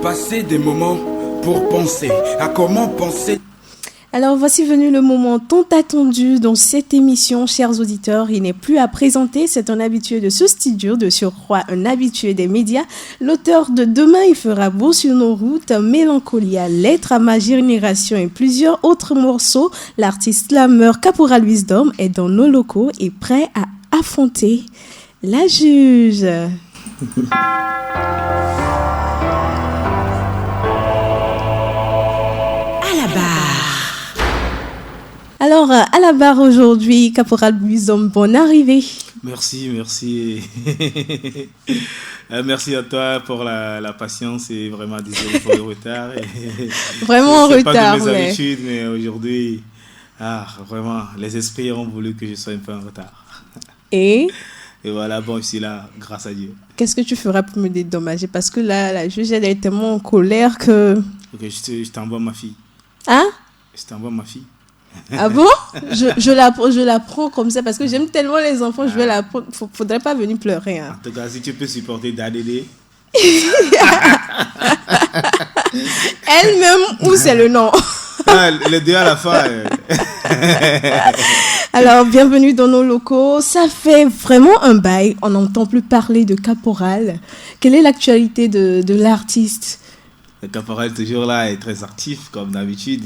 Passer des moments pour penser à comment penser. Alors voici venu le moment tant attendu dans cette émission, chers auditeurs. Il n'est plus à présenter, c'est un habitué de ce studio, de surcroît un habitué des médias. L'auteur de Demain il fera beau sur nos routes, Mélancolia, Lettre à ma génération et plusieurs autres morceaux. L'artiste slammer Caporal Wisdom est dans nos locaux et prêt à affronter la juge. Alors, à la barre aujourd'hui, Caporal Wisdom, bonne arrivée. Merci. Merci à toi pour la patience et vraiment désolé pour le retard. Vraiment en retard, pas de mes habitudes, mais aujourd'hui, vraiment, les esprits ont voulu que je sois un peu en retard. Et voilà, bon, je suis là, grâce à Dieu. Qu'est-ce que tu feras pour me dédommager? Parce que là, la juge, elle est tellement en colère que... Ok, je t'envoie ma fille. Hein? Je t'envoie ma fille. Ah bon? je la prends comme ça parce que j'aime tellement les enfants, je vais la prendre. Faudrait pas venir pleurer. Hein. En tout cas, si tu peux supporter Dadédé. Elle-même ou c'est le nom? Les deux à la fin. Alors, bienvenue dans nos locaux. Ça fait vraiment un bail. On n'entend plus parler de Caporal. Quelle est l'actualité de l'artiste? Le Caporal toujours là est très actif comme d'habitude.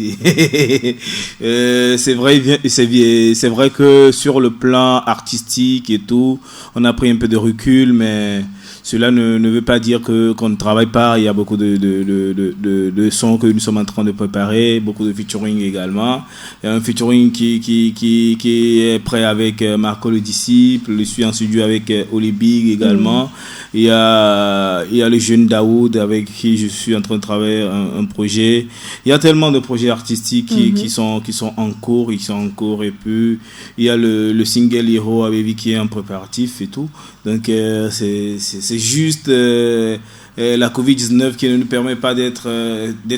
C'est vrai que sur le plan artistique et tout, on a pris un peu de recul, mais cela ne veut pas dire qu'on ne travaille pas. Il y a beaucoup de sons que nous sommes en train de préparer, beaucoup de featuring également. Il y a un featuring qui est prêt avec Marco le Disciple. Je suis en studio avec Oli Big également. Il y a le jeune Daoud avec qui je suis en train de travailler un projet. Il y a tellement de projets artistiques qui sont en cours. Et puis il y a le single Hero avec Vivi qui est en préparatif et tout. Donc c'est juste la Covid-19 qui ne nous permet pas d'être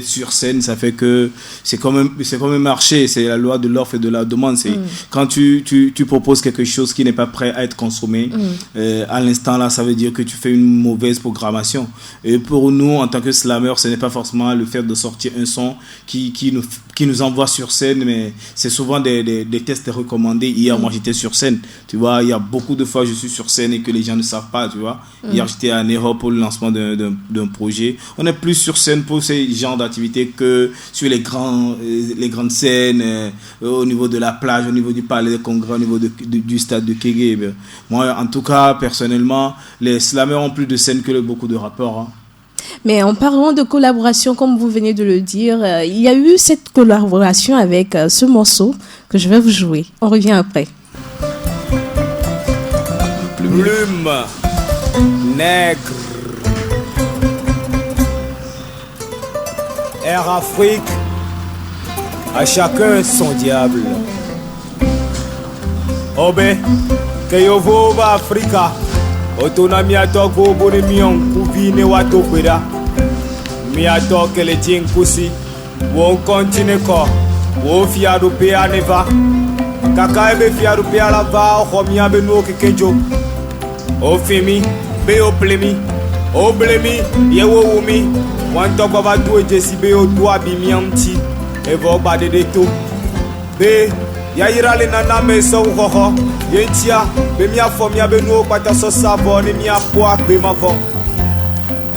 sur scène. Ça fait que c'est comme un marché, c'est la loi de l'offre et de la demande. C'est quand tu proposes quelque chose qui n'est pas prêt à être consommé, à l'instant là, ça veut dire que tu fais une mauvaise programmation. Et pour nous, en tant que slammer, ce n'est pas forcément le fait de sortir un son qui nous envoie sur scène, mais c'est souvent des tests recommandés. Hier, moi, j'étais sur scène. Tu vois, il y a beaucoup de fois, je suis sur scène et que les gens ne savent pas, tu vois. Hier, j'étais à Nero pour le lancement d'un projet. On est plus sur scène pour ces genres d'activités que sur les grandes scènes, au niveau de la plage, au niveau du palais des congrès, au niveau du stade de Kégué. Moi, en tout cas, personnellement, les slammers ont plus de scènes que beaucoup de rappeurs. Hein. Mais en parlant de collaboration, comme vous venez de le dire, il y a eu cette collaboration avec ce morceau que je vais vous jouer. On revient après. Plume, nègre, Air Afrique, à chacun son diable. Obé, Keyovo va Africa. Otona miatok bobo ne mion kuvine wato kweda miatok le tin kusi won continue ko wo fiadu pe aneva kaka ebe fiadu pe ala va o mia be no kekenjo o femi be o plemi o blemi ye wo wumi wan to baba do jesi be o do abi miamti e vo ba de to be ya irale nana me so ho yentia be mia fo mia be no kwata so sabo ni mia po akbe mavo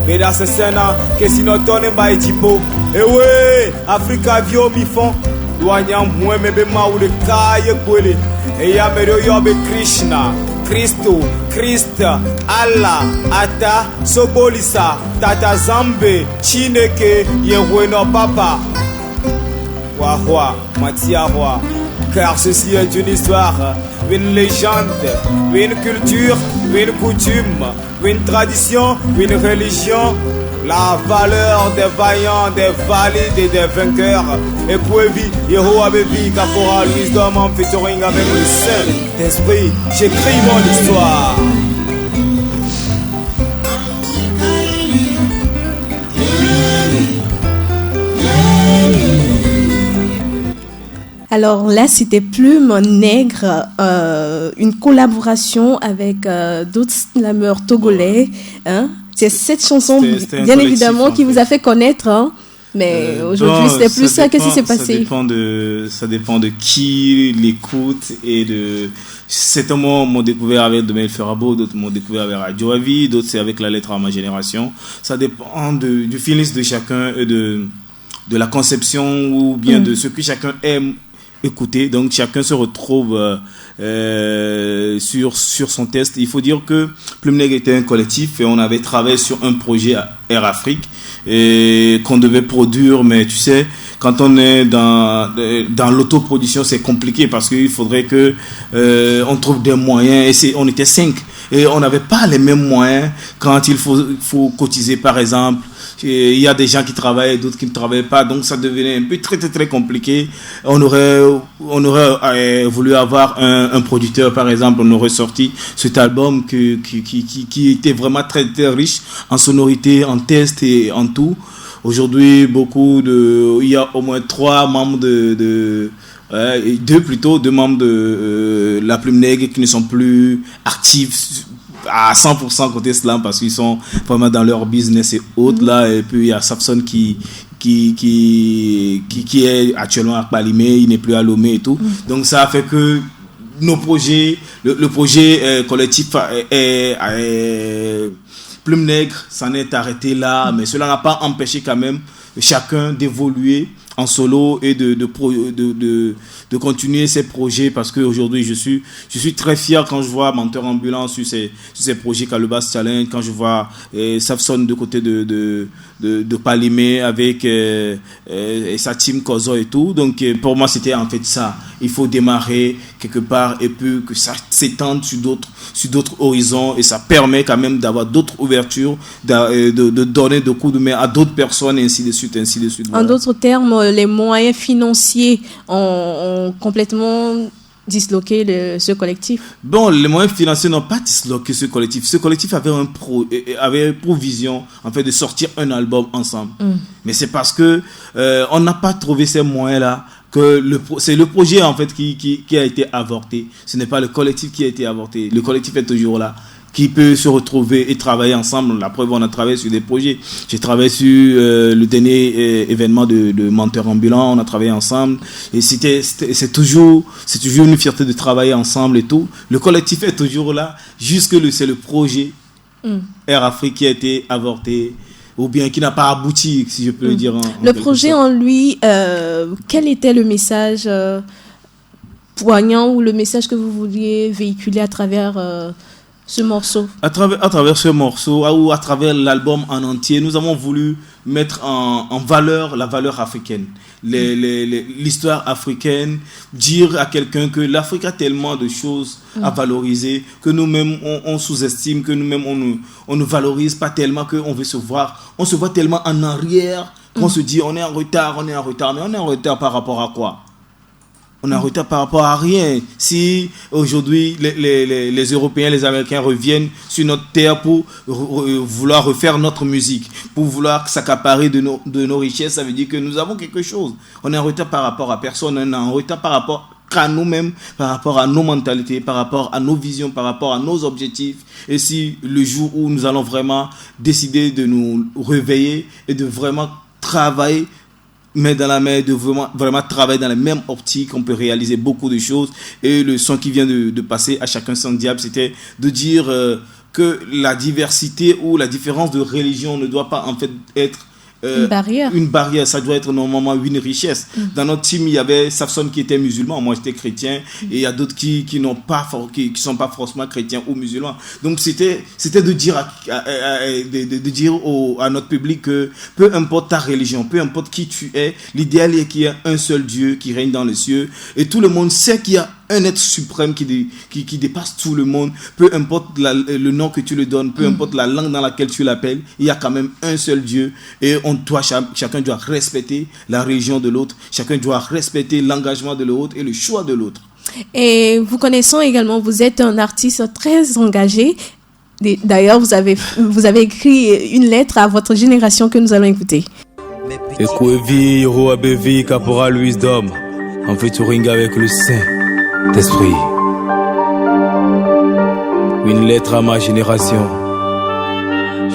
be da se sena ke sinotone ba ejipo ewe Africa vio mi fon doanya mwe me be ma u de kaye kwele e ya mero yo be Krishna Kristo Krista Allah ata sobolisa tata zambe chineke yewe no papa wa matia wa. Car ceci est une histoire, une légende, une culture, une coutume, une tradition, une religion. La valeur des vaillants, des valides et des vainqueurs. Et pour vie, Yehowa Bevi, Caporal Wisdom en featuring avec le Saint-Esprit. J'écris mon histoire. Alors là, c'était Plume Nègre, une collaboration avec d'autres slameurs togolais. Hein. C'est cette chanson, C'était bien évidemment, qui vous a fait connaître. Hein. Mais aujourd'hui, c'était plus ça. Qu'est-ce qui s'est passé? Ça dépend de qui l'écoute et de. Certains m'ont découvert avec Demain il fera beau, d'autres m'ont découvert avec Radio Avis, d'autres c'est avec La Lettre à ma génération. Ça dépend du feeling de chacun et de la conception ou bien de ce que chacun aime écouter. Donc chacun se retrouve sur son test. Il faut dire que Plume Nègre était un collectif et on avait travaillé sur un projet à Air Afrique et qu'on devait produire, mais tu sais, quand on est dans l'autoproduction, c'est compliqué parce qu'il faudrait que on trouve des moyens. Et on était 5 et on n'avait pas les mêmes moyens quand il faut cotiser, par exemple. Il y a des gens qui travaillent, d'autres qui ne travaillent pas, donc ça devenait un peu très très très compliqué. On aurait voulu avoir un producteur, par exemple, on aurait sorti cet album qui était vraiment très très riche en sonorité, en test et en tout. Aujourd'hui, il y a au moins 3 membres deux membres de La Plume Nègre qui ne sont plus actifs à 100% côté slam parce qu'ils sont vraiment dans leur business et autres là. Et puis il y a Sapson qui est actuellement à Palimé, il n'est plus à Lomé et tout. Donc ça a fait que nos projets, le projet collectif Plume Nègre s'en est arrêté là, mais cela n'a pas empêché quand même chacun d'évoluer en solo et de continuer ses projets parce qu'aujourd'hui je suis très fier quand je vois Menteur Ambulant sur ces projets Calebas Challenge, quand je vois Safson de côté de Palimé avec sa team Kozo et tout. Donc pour moi c'était en fait ça, il faut démarrer quelque part et puis que ça s'étende sur d'autres horizons et ça permet quand même d'avoir d'autres ouvertures, de donner de coups de main à d'autres personnes et ainsi de suite. En d'autres termes, les moyens financiers ont complètement disloqué ce collectif. Bon, les moyens financiers n'ont pas disloqué ce collectif. Ce collectif avait pour vision en fait de sortir un album ensemble. Mais c'est parce que on n'a pas trouvé ces moyens-là que c'est le projet en fait qui a été avorté. Ce n'est pas le collectif qui a été avorté. Le collectif est toujours là, qui peut se retrouver et travailler ensemble. La preuve, on a travaillé sur des projets. J'ai travaillé sur le dernier événement de Menteur Ambulant, on a travaillé ensemble. Et c'est toujours une fierté de travailler ensemble et tout. Le collectif est toujours là, c'est le projet Air Afrique qui a été avorté, ou bien qui n'a pas abouti, si je peux le dire. Le projet en lui, quel était le message poignant ou le message que vous vouliez véhiculer à travers ce morceau? À travers ce morceau ou à travers l'album en entier, nous avons voulu mettre en valeur la valeur africaine, l'histoire africaine, dire à quelqu'un que l'Afrique a tellement de choses à valoriser que nous-mêmes on sous-estime, que nous-mêmes on ne valorise pas tellement, qu'on veut on se voit tellement en arrière qu'on se dit on est en retard, mais on est en retard par rapport à quoi? On est en retard par rapport à rien. Si aujourd'hui les Européens, les Américains reviennent sur notre terre pour vouloir refaire notre musique, pour vouloir s'accaparer de nos richesses, ça veut dire que nous avons quelque chose. On est en retard par rapport à personne, on est en retard par rapport à nous-mêmes, par rapport à nos mentalités, par rapport à nos visions, par rapport à nos objectifs. Et si le jour où nous allons vraiment décider de nous réveiller et de vraiment travailler main dans la main, de vraiment travailler dans la même optique, on peut réaliser beaucoup de choses. Et le son qui vient de passer, À chacun son diable, c'était de dire que la diversité ou la différence de religion ne doit pas en fait être une barrière, ça doit être normalement une richesse. Dans notre team, il y avait Safson qui était musulman, moi j'étais chrétien, et il y a d'autres qui sont pas forcément chrétiens ou musulmans. Donc c'était de dire à notre public que peu importe ta religion, peu importe qui tu es, l'idéal est qu'il y ait un seul Dieu qui règne dans les cieux, et tout le monde sait qu'il y a un être suprême qui dépasse tout le monde. Peu importe le nom que tu lui donnes, peu importe la langue dans laquelle tu l'appelles, il y a quand même un seul Dieu. Et chacun doit respecter la religion de l'autre, chacun doit respecter l'engagement de l'autre et le choix de l'autre. Et vous connaissons également, vous êtes un artiste très engagé. D'ailleurs, vous avez écrit une lettre à votre génération que nous allons écouter. Ekwevi, Roabevi, Caporal Louis Dom. en featuring avec le Saint-Esprit. Une lettre à ma génération.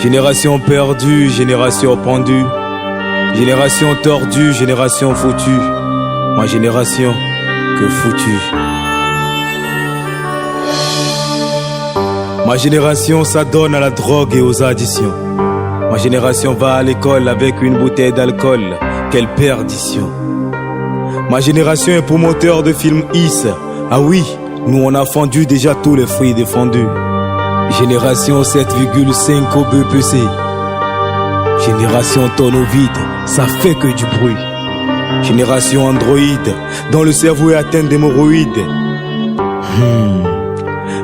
Génération perdue, génération pendue. Génération tordue, génération foutue. Ma génération, que foutue. Ma génération s'adonne à la drogue et aux additions. Ma génération va à l'école avec une bouteille d'alcool. Quelle perdition. Ma génération est promoteur de films IS. Ah oui, nous on a fendu déjà tous les fruits défendus. Génération 7,5 au BPC. Génération tonneau vide, ça fait que du bruit. Génération androïde, dont le cerveau est atteint d'hémorroïdes.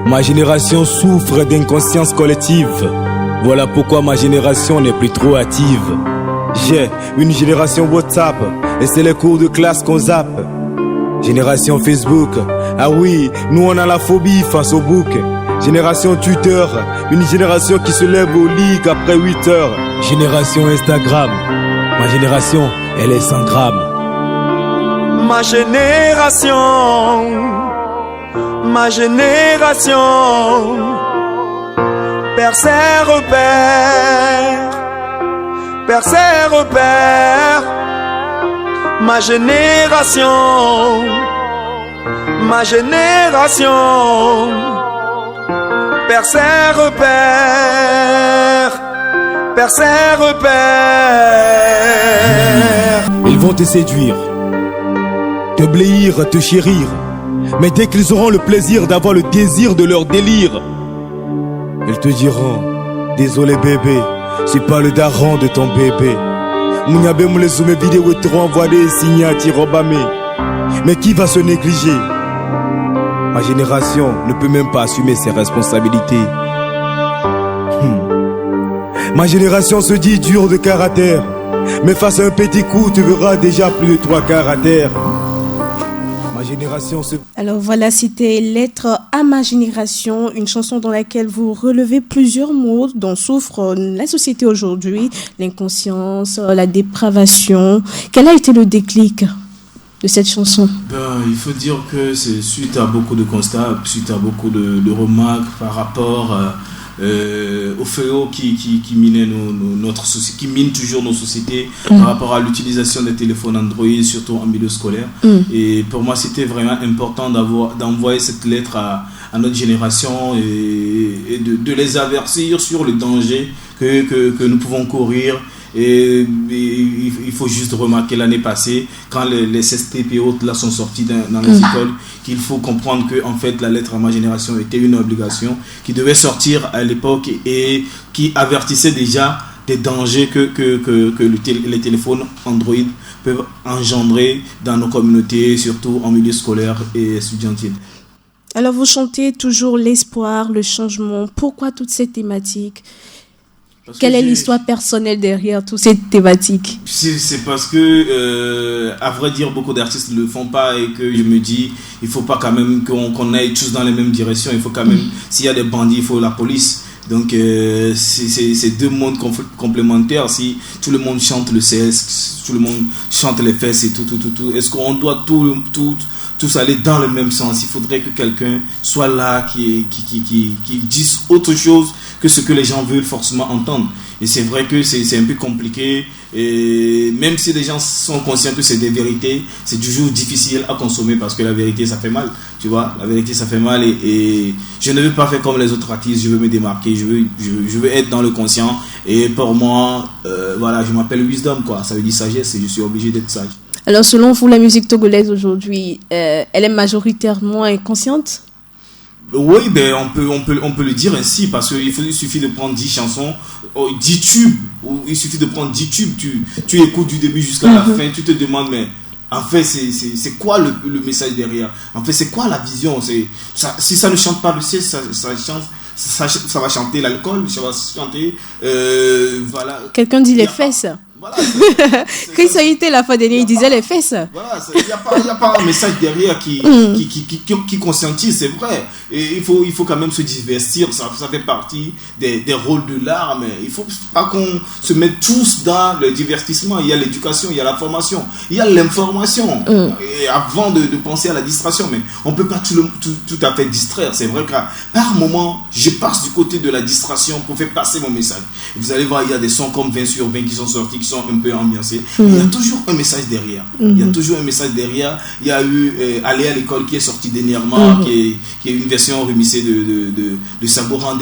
Ma génération souffre d'inconscience collective. Voilà pourquoi ma génération n'est plus trop active. J'ai une génération WhatsApp, et c'est les cours de classe qu'on zappe. Génération Facebook, ah oui, nous on a la phobie face au book. Génération Twitter, une génération qui se lève au lit qu'après 8 heures. Génération Instagram, ma génération, elle est 100 grammes. Ma génération, ma génération, perd ses repères, perd ses repères. Ma génération, ma génération, perd ses repères, perd ses repères. Ils vont te séduire, te bléir, te chérir. Mais dès qu'ils auront le plaisir d'avoir le désir de leur délire, ils te diront, désolé bébé, c'est pas le daron de ton bébé. Mouniabe moule zoomé vidéo et te renvoie des signatures Obamé. Mais qui va se négliger? Ma génération ne peut même pas assumer ses responsabilités. Ma génération se dit dure de caractère, mais face à un petit coup, tu verras déjà plus de 3 quarts à terre. Ma génération se... Alors voilà, c'était Lettre à ma génération, une chanson dans laquelle vous relevez plusieurs maux dont souffre la société aujourd'hui, l'inconscience, la dépravation. Quel a été le déclic de cette chanson? Il faut dire que c'est suite à beaucoup de constats, suite à beaucoup de remarques par rapport au fléau qui minait notre société, qui mine toujours nos sociétés par rapport à l'utilisation des téléphones Android, surtout en milieu scolaire. Et pour moi, c'était vraiment important d'envoyer cette lettre à notre génération et de les avertir sur le danger que nous pouvons courir. Et il faut juste remarquer l'année passée, quand les CSTP et autres là sont sortis dans les écoles, qu'il faut comprendre que en fait la lettre à ma génération était une obligation qui devait sortir à l'époque et qui avertissait déjà des dangers que les téléphones Android peuvent engendrer dans nos communautés, surtout en milieu scolaire et estudiantil. Alors vous chantez toujours l'espoir, le changement. Pourquoi toutes ces thématiques? Quelle est l'histoire personnelle derrière toutes ces thématiques? C'est parce que, à vrai dire, beaucoup d'artistes ne le font pas et que je me dis, il ne faut pas quand même qu'on aille tous dans les mêmes directions. Il faut quand même, s'il y a des bandits, il faut la police. Donc, c'est deux mondes complémentaires. Si tout le monde chante le CS, tout le monde chante les fesses et tout, est-ce qu'on doit tous aller dans le même sens? Il faudrait que quelqu'un soit là qui dise autre chose que ce que les gens veulent forcément entendre. Et c'est vrai que c'est un peu compliqué. Et même si les gens sont conscients que c'est des vérités, c'est toujours difficile à consommer parce que la vérité, ça fait mal. Tu vois, la vérité, ça fait mal. Et je ne veux pas faire comme les autres artistes. Je veux me démarquer. Je veux être dans le conscient. Et pour moi, voilà, je m'appelle Wisdom, quoi. Ça veut dire sagesse et je suis obligé d'être sage. Alors, selon vous, la musique togolaise aujourd'hui, elle est majoritairement inconsciente? Oui, on peut le dire ainsi parce qu'il suffit de prendre 10 chansons, 10 tubes, ou il suffit de prendre 10 tubes, tu écoutes du début jusqu'à la fin, tu te demandes mais en fait c'est quoi le message derrière? En fait c'est quoi la vision? Si ça ne chante pas le ciel, ça va chanter l'alcool, ça va chanter voilà. Quelqu'un dit les fesses. Voilà, Chris Oïté la fois dernière il disait les fesses. Voilà, il n'y a pas un message derrière qui conscientise, c'est vrai. Et il faut quand même se divertir, ça fait partie des rôles de l'art, mais il faut pas qu'on se mette tous dans le divertissement. Il y a l'éducation, il y a la formation, il y a l'information. Et avant de penser à la distraction, mais on peut pas tout à fait distraire. C'est vrai que par moment, je passe du côté de la distraction pour faire passer mon message. Et vous allez voir, il y a des sons comme 20 sur 20 qui sont sortis, qui sont un peu ambiancés. Il y a toujours un message derrière. Il y a toujours un message derrière. Il y a eu Aller à l'école qui est sorti dernièrement, qui est une version remixée de Saboran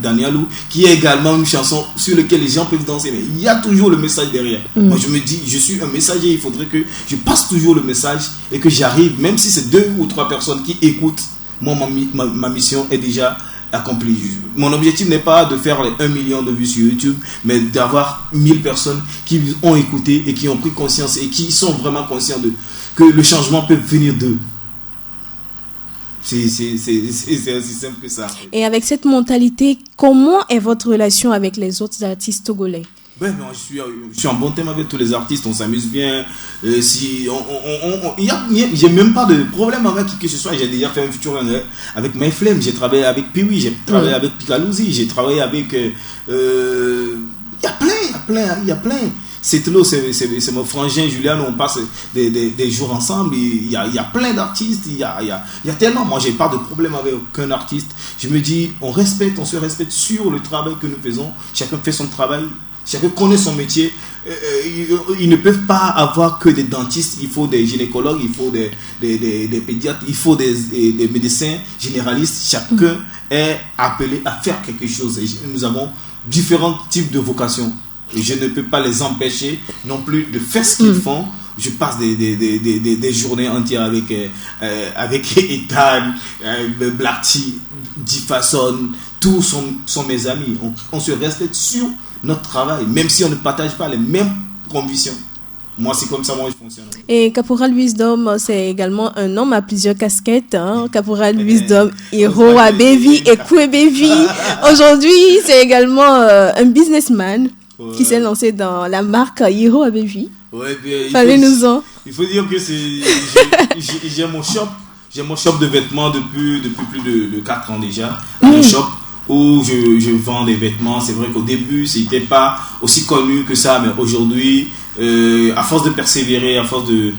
Danielou, qui est également une chanson sur laquelle les gens peuvent danser, mais il y a toujours le message derrière. Moi je me dis, je suis un messager, il faudrait que je passe toujours le message et que j'arrive, même si c'est 2 ou 3 personnes qui écoutent, moi ma mission est déjà accomplie. Mon objectif n'est pas de faire les 1 million de vues sur YouTube, mais d'avoir 1000 personnes qui ont écouté et qui ont pris conscience et qui sont vraiment conscients que le changement peut venir d'eux. C'est aussi simple que ça. Et avec cette mentalité, comment est votre relation avec les autres artistes togolais? Ben non, je suis en bon thème avec tous les artistes, on s'amuse bien. J'ai même pas de problème avec qui que ce soit. J'ai déjà fait un featuring avec Myflame, j'ai travaillé avec Piwi, j'ai travaillé avec Pikalouzi, j'ai travaillé avec. Il y a plein. C'est mon frangin Julian, on passe des jours ensemble. Il y a plein d'artistes, il y a tellement. Moi, j'ai pas de problème avec aucun artiste. Je me dis, on se respecte sur le travail que nous faisons. Chacun fait son travail, chacun connaît son métier. Ils ne peuvent pas avoir que des dentistes. Il faut des gynécologues, il faut des pédiatres, il faut des médecins généralistes. Chacun est appelé à faire quelque chose. Et nous avons différents types de vocations. Et je ne peux pas les empêcher non plus de faire ce qu'ils font. Je passe des journées entières avec Ethan, Black T, Diffason, tous sont mes amis. On se respecte sur notre travail, même si on ne partage pas les mêmes convictions. Moi, c'est comme ça, moi, je fonctionne. Et Caporal Wisdom, c'est également un homme à plusieurs casquettes. Caporal Wisdom, Hero Abevi et Kouebevi. Aujourd'hui, c'est également un businessman qui s'est lancé dans la marque Hero Abevi. Ouais, bien, Parlez-nous-en. Il faut dire que j'ai mon shop. J'ai mon shop de vêtements depuis plus de 4 ans déjà. Un shop où je vends des vêtements. C'est vrai qu'au début, c'était pas aussi connu que ça, mais aujourd'hui, à force de persévérer, à force de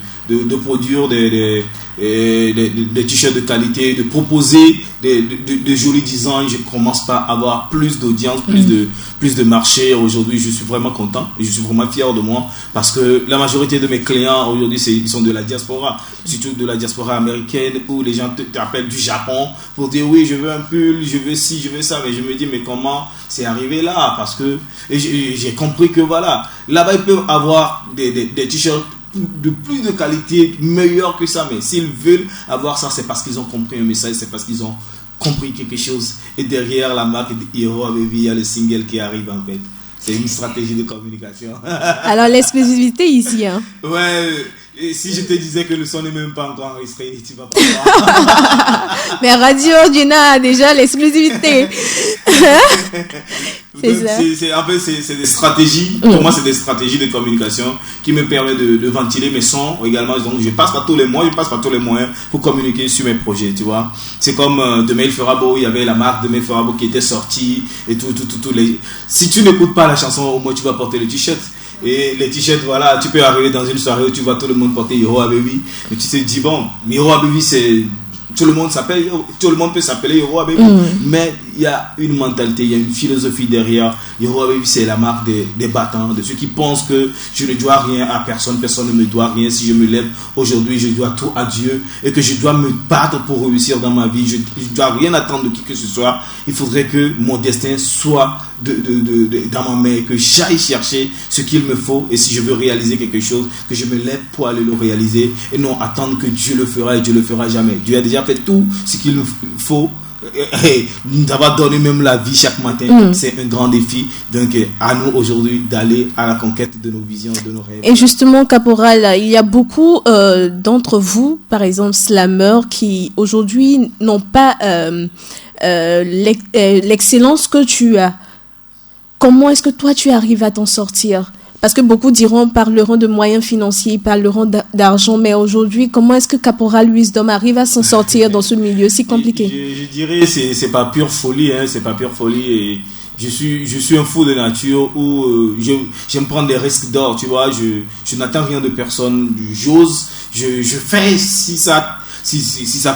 produire des t-shirts de qualité, de proposer de jolis designs, je commence pas à avoir plus d'audience, plus de marché. Aujourd'hui, je suis vraiment content et je suis vraiment fier de moi parce que la majorité de mes clients aujourd'hui, ils sont de la diaspora, surtout de la diaspora américaine où les gens t'appellent du Japon pour dire oui, je veux un pull, je veux ci, je veux ça, mais je me dis mais comment c'est arrivé là? Parce que j'ai compris que voilà, là-bas ils peuvent avoir des t-shirts de plus de qualité, meilleur que ça, mais s'ils veulent avoir ça, c'est parce qu'ils ont compris un message, c'est parce qu'ils ont compris quelque chose. Et derrière la marque Hero Abevi, il y a le single qui arrive en fait. C'est une stratégie de communication. Alors l'exclusivité ici, Ouais, et si je te disais que le son n'est même pas encore enregistré, tu vas pas voir. Mais Radio Gina a déjà l'exclusivité. En fait, c'est des stratégies. Pour moi, c'est des stratégies de communication qui me permettent de ventiler mes sons également. Donc, je passe par tous les moyens pour communiquer sur mes projets, tu vois. C'est comme Demain il fera beau, il y avait la marque Demain il fera beau qui était sortie et tout. Si tu n'écoutes pas la chanson, au moins tu vas porter le t-shirt. Et les t-shirts, voilà, tu peux arriver dans une soirée où tu vois tout le monde porter Hero Abevi. Et tu te dis, bon, Hero Abevi, c'est. Tout le monde peut s'appeler Hero Abevi, mais il y a une mentalité, il y a une philosophie derrière. Hero Abevi, c'est la marque des battants, de ceux qui pensent que je ne dois rien à personne, personne ne me doit rien. Si je me lève aujourd'hui, je dois tout à Dieu et que je dois me battre pour réussir dans ma vie. Je ne dois rien attendre de qui que ce soit. Il faudrait que mon destin soit dans ma main, que j'aille chercher ce qu'il me faut, et si je veux réaliser quelque chose, que je me lève pour aller le réaliser et non attendre que Dieu le fera et Dieu le fera jamais. Dieu a déjà fait tout ce qu'il nous faut. Nous avons donné même la vie chaque matin. C'est un grand défi. Donc à nous aujourd'hui d'aller à la conquête de nos visions, de nos rêves. Et justement, Caporal, il y a beaucoup d'entre vous, par exemple slameurs, qui aujourd'hui n'ont pas l'excellence que tu as. Comment est-ce que toi tu arrives à t'en sortir? Parce que beaucoup parleront de moyens financiers, parleront d'argent, mais aujourd'hui, comment est-ce que Caporal Wisdom arrive à s'en sortir dans ce milieu si compliqué? Je dirais c'est pas pure folie, hein, c'est pas pure folie. Et je suis un fou de nature où j'aime prendre des risques d'or, tu vois. Je n'attends rien de personne. J'ose, je fais si ça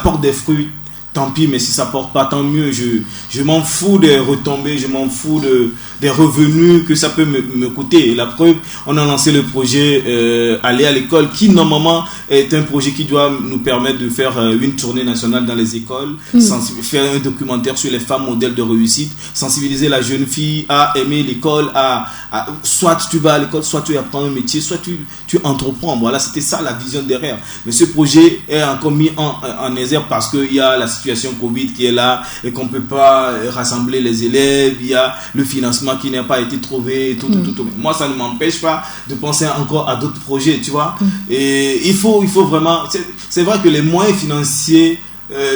porte des fruits. Tant pis, mais si ça porte pas, tant mieux. Je m'en fous des retombées, je m'en fous des revenus que ça peut me coûter. Et la preuve, on a lancé le projet Aller à l'école, qui normalement est un projet qui doit nous permettre de faire une tournée nationale dans les écoles, faire un documentaire sur les femmes modèles de réussite, sensibiliser la jeune fille à aimer l'école, soit tu vas à l'école, soit tu apprends un métier, soit tu entreprends. Voilà, c'était ça la vision derrière. Mais ce projet est encore mis en exergue parce qu'il y a la situation Covid qui est là et qu'on ne peut pas rassembler les élèves, il y a le financement qui n'a pas été trouvé, tout. Moi, ça ne m'empêche pas de penser encore à d'autres projets, tu vois. Et il faut vraiment... C'est vrai que les moyens financiers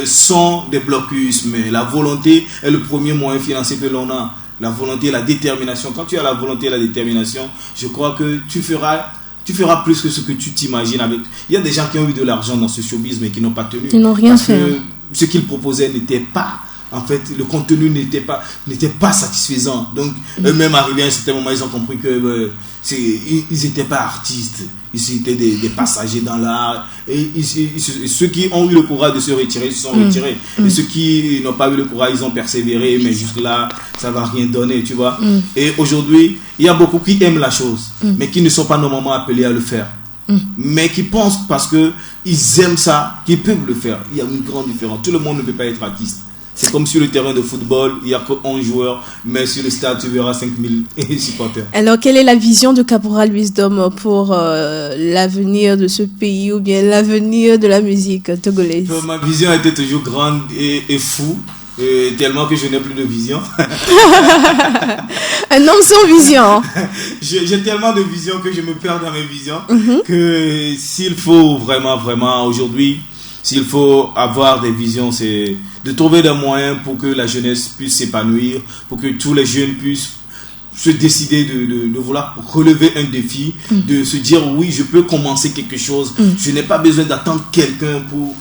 sont des blocus, mais la volonté est le premier moyen financier que l'on a. La volonté, la détermination. Quand tu as la volonté et la détermination, je crois que tu feras plus que ce que tu t'imagines avec. Il y a des gens qui ont eu de l'argent dans ce showbiz mais qui n'ont pas tenu. Ils n'ont rien fait. Que ce qu'ils proposaient n'était pas, en fait, le contenu n'était pas satisfaisant. Donc, eux-mêmes arrivés à un certain moment, ils ont compris que ils n'étaient pas artistes. Ils étaient des passagers dans l'art. Et ceux qui ont eu le courage de se retirer se sont retirés. Et ceux qui n'ont pas eu le courage, ils ont persévéré. Mais juste là, ça ne va rien donner, tu vois. Et aujourd'hui, il y a beaucoup qui aiment la chose, mais qui ne sont pas normalement appelés à le faire. Mais qui pensent parce qu'ils aiment ça, qu'ils peuvent le faire. Il y a une grande différence. Tout le monde ne peut pas être artiste. C'est comme sur le terrain de football, il n'y a que 11 joueurs, mais sur le stade, tu verras 5000 supporters. Alors, quelle est la vision de Caporal Wisdom pour l'avenir de ce pays ou bien l'avenir de la musique togolaise? Ma vision était toujours grande et fou. Tellement que je n'ai plus de vision. Un homme sans vision. J'ai tellement de vision que je me perds dans mes visions. Que s'il faut vraiment aujourd'hui, s'il faut avoir des visions, c'est de trouver des moyens pour que la jeunesse puisse s'épanouir, pour que tous les jeunes puissent se décider de vouloir relever un défi, de se dire oui, je peux commencer quelque chose. Je n'ai pas besoin d'attendre quelqu'un pour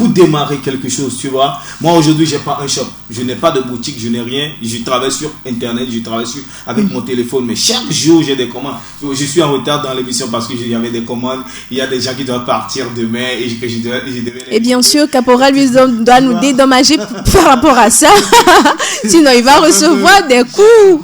démarrer quelque chose, tu vois. Moi aujourd'hui j'ai pas un shop, je n'ai pas de boutique, je n'ai rien, je travaille sur internet, je travaille avec mon téléphone, mais chaque jour j'ai des commandes. Je suis en retard dans l'émission parce que j'avais des commandes, il y a des gens qui doivent partir demain et que je devais et bien sûr Caporal Wisdom doit nous dédommager par rapport à ça. Sinon il va recevoir des coups.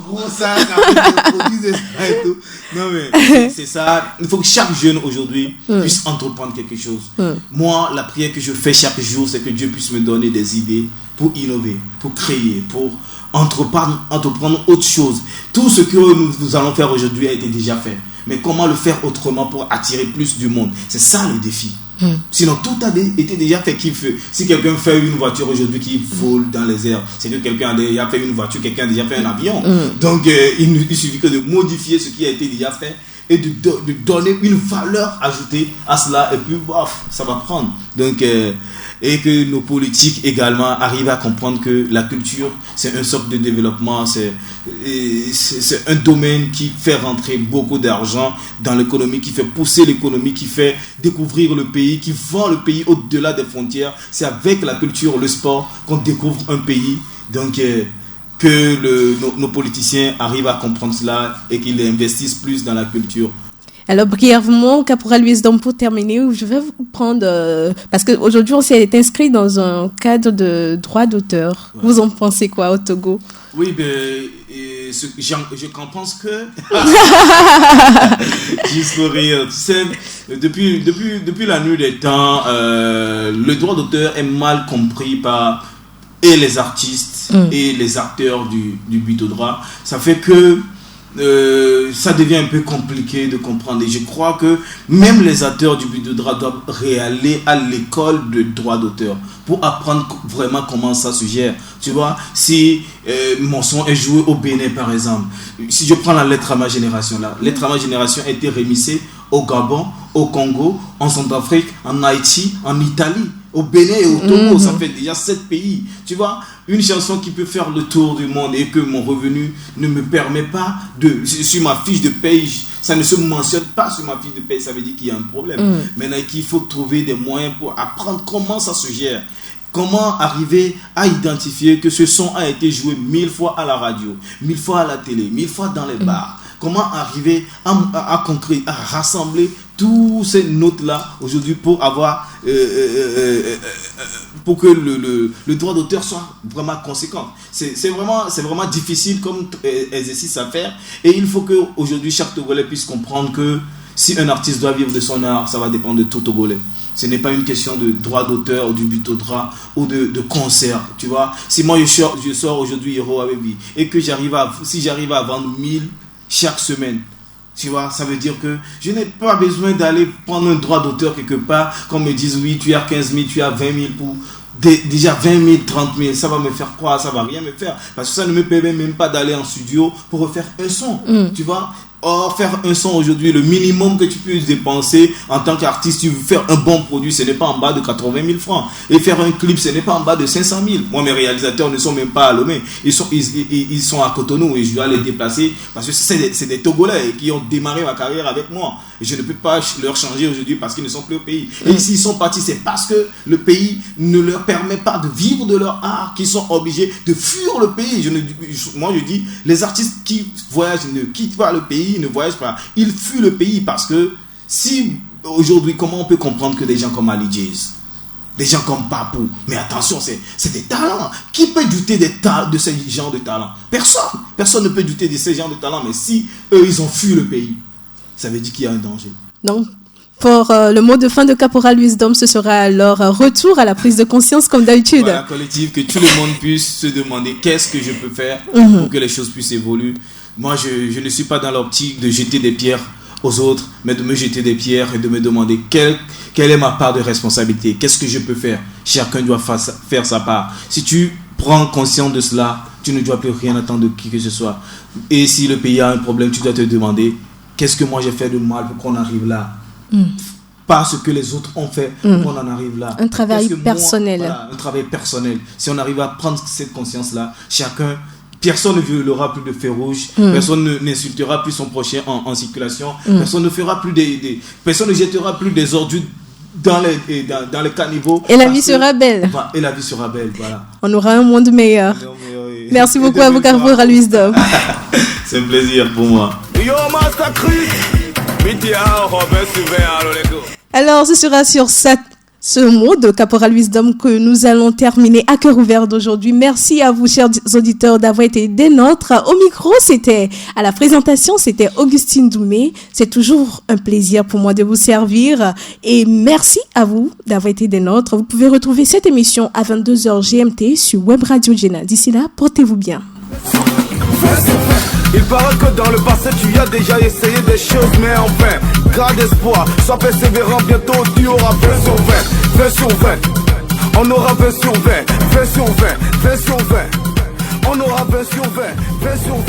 Non mais c'est ça, il faut que chaque jeune aujourd'hui puisse entreprendre quelque chose. Moi, la prière que je fais chaque jour, c'est que Dieu puisse me donner des idées pour innover, pour créer, pour entreprendre autre chose. Tout ce que nous allons faire aujourd'hui a été déjà fait. Mais comment le faire autrement pour attirer plus du monde? C'est ça le défi. Sinon tout a été déjà fait. Si quelqu'un fait une voiture aujourd'hui qui vole dans les airs, c'est que quelqu'un a déjà fait une voiture, quelqu'un a déjà fait un avion. Donc il suffit que de modifier ce qui a été déjà fait et de donner une valeur ajoutée à cela, et puis ça va prendre. Donc et que nos politiques également arrivent à comprendre que la culture, c'est un socle de développement, c'est un domaine qui fait rentrer beaucoup d'argent dans l'économie, qui fait pousser l'économie, qui fait découvrir le pays, qui vend le pays au-delà des frontières. C'est avec la culture, le sport qu'on découvre un pays. Donc que nos politiciens arrivent à comprendre cela et qu'ils investissent plus dans la culture. Alors, brièvement, Caporal Wisdom, pour terminer, je vais vous prendre... parce qu'aujourd'hui, on s'est inscrit dans un cadre de droit d'auteur. Ouais. Vous en pensez quoi au Togo? Oui, je pense que... Juste pour rire. Tu sais, depuis la nuit des temps, le droit d'auteur est mal compris par les artistes et les acteurs du beat au droit. Ça fait que... ça devient un peu compliqué de comprendre, et je crois que même les acteurs du but de droit doivent réaller à l'école de droit d'auteur pour apprendre vraiment comment ça se gère. Tu vois, si mon son est joué au Bénin par exemple, si je prends la lettre à ma génération, la lettre à ma génération a été remixée au Gabon, au Congo, en Centrafrique, en Haïti, en Italie, au Bénin et au Togo. Ça fait déjà 7 pays. Tu vois, une chanson qui peut faire le tour du monde et que mon revenu ne me permet pas sur ma fiche de paye, ça ne se mentionne pas sur ma fiche de paie, ça veut dire qu'il y a un problème. Maintenant qu'il faut trouver des moyens pour apprendre comment ça se gère. Comment arriver à identifier que ce son a été joué 1000 fois à la radio, 1000 fois à la télé, 1000 fois dans les bars. Comment arriver à rassembler tous ces notes-là aujourd'hui pour avoir pour que le droit d'auteur soit vraiment conséquent. C'est vraiment difficile comme exercice à faire, et il faut que aujourd'hui chaque Togolais puisse comprendre que si un artiste doit vivre de son art, ça va dépendre de tout Togolais. Ce n'est pas une question de droit d'auteur ou du but au droit ou de concert, tu vois. Si moi je sors aujourd'hui Hero avec lui et que j'arrive à vendre 1000 chaque semaine, tu vois, ça veut dire que je n'ai pas besoin d'aller prendre un droit d'auteur quelque part, qu'on me dise oui, tu as 15 000, tu as 20 000 pour déjà 20 000, 30 000, ça va me faire quoi? Ça va rien me faire, parce que ça ne me permet même pas d'aller en studio pour refaire un son, tu vois. Or, faire un son aujourd'hui, le minimum que tu puisses dépenser en tant qu'artiste, tu veux faire un bon produit, ce n'est pas en bas de 80 000 francs. Et faire un clip, ce n'est pas en bas de 500 000. Moi, mes réalisateurs ne sont même pas à Lomé. Ils sont à Cotonou et je dois les déplacer parce que c'est des Togolais qui ont démarré ma carrière avec moi. Et je ne peux pas leur changer aujourd'hui parce qu'ils ne sont plus au pays. Et s'ils sont partis, c'est parce que le pays ne leur permet pas de vivre de leur art, qu'ils sont obligés de fuir le pays. Moi, je dis, les artistes qui voyagent ne quittent pas le pays, ne voyagent pas, ils fuient le pays, parce que si aujourd'hui, comment on peut comprendre que des gens comme Ali Jazz, des gens comme Papou, mais attention, c'est des talents. Qui peut douter de ces gens de talents? Personne ne peut douter de ces gens de talents, mais si eux ils ont fui le pays, ça veut dire qu'il y a un danger. Donc, pour le mot de fin de Caporal Wisdom, ce sera alors retour à la prise de conscience comme d'habitude. Voilà, collectif, que tout le monde puisse se demander qu'est-ce que je peux faire pour que les choses puissent évoluer. Moi, je ne suis pas dans l'optique de jeter des pierres aux autres, mais de me jeter des pierres et de me demander quelle est ma part de responsabilité, qu'est-ce que je peux faire. Chacun doit faire sa part. Si tu prends conscience de cela, tu ne dois plus rien attendre de qui que ce soit. Et si le pays a un problème, tu dois te demander qu'est-ce que moi j'ai fait de mal pour qu'on arrive là. Pas ce que les autres ont fait pour qu'on en arrive là. Un travail personnel. Voilà, un travail personnel. Si on arrive à prendre cette conscience-là, personne ne violera plus de feux rouges, personne n'insultera plus son prochain en circulation, personne ne fera plus personne ne jettera plus des ordures dans les caniveaux. Et la vie sera belle. Et la vie sera belle, voilà. On aura un monde meilleur. Merci beaucoup à vous, Caporal Wisdom. C'est un plaisir pour moi. Alors, ce sera sur ce mot de Caporal Wisdom que nous allons terminer à cœur ouvert d'aujourd'hui. Merci à vous, chers auditeurs, d'avoir été des nôtres. Au micro, à la présentation, c'était Augustine Doumé. C'est toujours un plaisir pour moi de vous servir. Et merci à vous d'avoir été des nôtres. Vous pouvez retrouver cette émission à 22h GMT sur Web Radio Jena. D'ici là, portez-vous bien. Il paraît que dans le passé tu as déjà essayé des choses, mais enfin, garde espoir, sois persévérant, bientôt tu auras 20 sur 20, 20 sur 20. On aura 20 sur 20, 20 sur 20, 20 sur 20. On aura 20 sur 20, 20 sur 20.